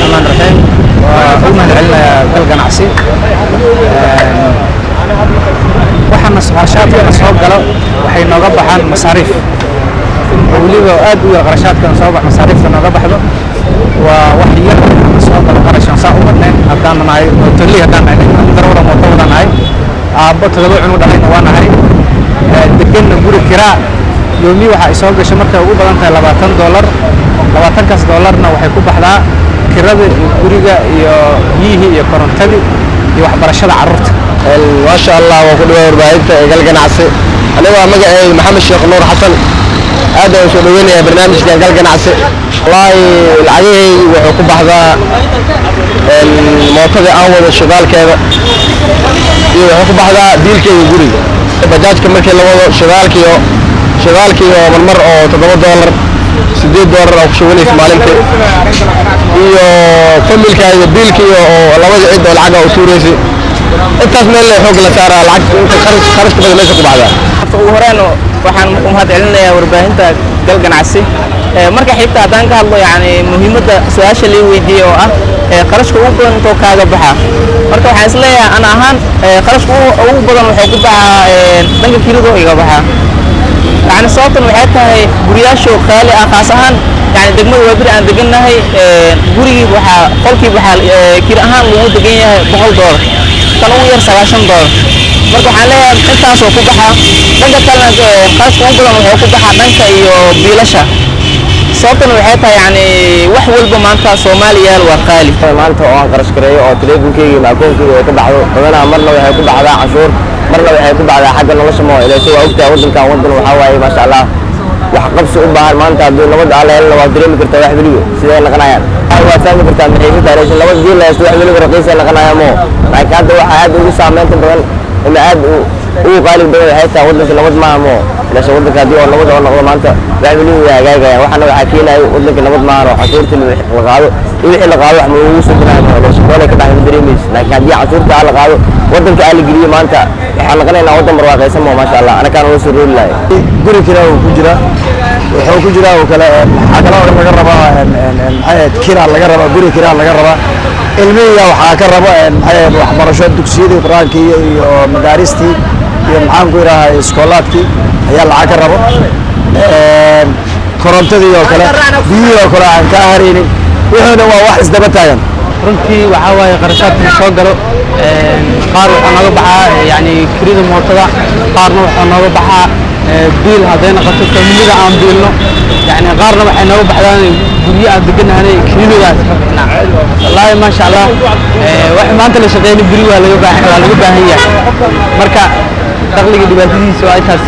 الرحمن الرحيم وقلنا لعلنا قلقا عسي waxaan qarashaadka soo galo waxay nooga baxaan masaariif waliba aad u yar qarashaadka soo bax masaariifta nooga baxdo waa wax yar soo galo qarashan saa u badneen hadaan nahay tolli hadaan nahay darwada mooto wadan nahay aabbo toddoba cunug dhalayna waa nahay deganna guri kiraa yoomi waxa ay soo gashay markay ugu badan tahay $20 $20kaas doolarna waxay ku baxdaa kirada guriga iyo biyihii iyo korontadii iyo waxbarashada carruurta ما شاء الله وكل وربايت قلقنا عسي أنا ومجا محمد الشيخ نور حسن هذا وسولوين برنامج قلقنا عسي والله العليه وحكم بحذا الموقف أول الشغال كذا وحكم بحذا ديل كي يقولي بجاج كمل كي لو شغال كي من مرة أو $10 $6 أو شغلي في مالك iyo familka iyo biilkiyo oo labada cid oo lacag u suureysay intaas meel xoog la saaraa lacag inta kharash badan meesha ku baxda ugu horeen waxaan u mahad celinayaa warbaahinta galgan casi marka xigta hadaan ka hadlo yani muhiimadda su'aasha la weydiiyo oo ah qarashka ugu badan inta kaaga baxa marka waxaan isleeyahay ana ahaan qarashka ugu badan wuxuu ku baxaa dhanka kirada iga baxa يعني صوت المحيطة برياشو خالي أخاصهان يعني دقمة وابر عن دقناهي بري بحا قولكي بحا كيرهان لو دقينيها $100 كانوا ير $17 marka waxaan leeyahay intaas oo ku baxa dhanka kalena qarashka ugu badan wuxuu ku baxaa dhanka iyo biilasha sababtan waxay tahay yani wax walba maanta Soomaaliya waa qaali maanta oo aan qarash gareeyo oo teleefankeyga ama akoonkeyga ay ka baxdo badanaa marna waxay ku baxdaa cashuur marna waxay ku baxdaa xagga nolosha ma ilaa soo ogtaa wadankan waxa waaye ma sha Allah wax qabsi u baahan maanta hadii nabad alle la waa dareemi kartaa wax waliba sidee la qanayaan waa saami kartaa maxay taariikh nabad jeel la isoo wax waliba raqiis la qanayaan mo laakiin hadda waxa aad ugu saameynta badan in aad ugu qaali badan waxay tahay wadanka nabad ma mo ilaa soo wadanka hadii oo nabad oo noqdo maanta wax waliba hagaagaya waxana waxa keenayo wadanka nabad ma aha cashuurta la qaado wixii la qaado wax ma ugu soo banaanay oo shaqada ka dhaxay dareemaysa laakiin hadii cashuurta la qaado wadanka aan la geliyo maanta waxaan laqanaynaa wadan barwaaqaysan ma sha Allah ana kaan oo soo roolay guri kiraa ku jira wuxuu ku jira oo kale xagala laga rabaa maxay kiraa laga rabaa guri kiraa laga rabaa ilmihiisa waxa ka raba maxay waxbarasho dugsiyada quraanka iyo madaaristii iyo maxaan ku yiraahdaa iskoolaadkii ayaa lacag ka rabo korontadii oo kale biyihii oo kale aan ka hareynin wuxuuna waa wax isdaba taagan runtii waxa waaye qarashaadka soo galo qaar waxa naga baxaa yani kirida mootada qaarna waxa naga baxaa biil hadayna qato kamida aan biilno yani qaarna waxay naga baxdaan guryo aan deganaanay kiridaas wallahi ma sha Allah wax maanta la shaqeeyay guri waa laga baahan yahay marka dakhliga dibaatadiisa waa intaas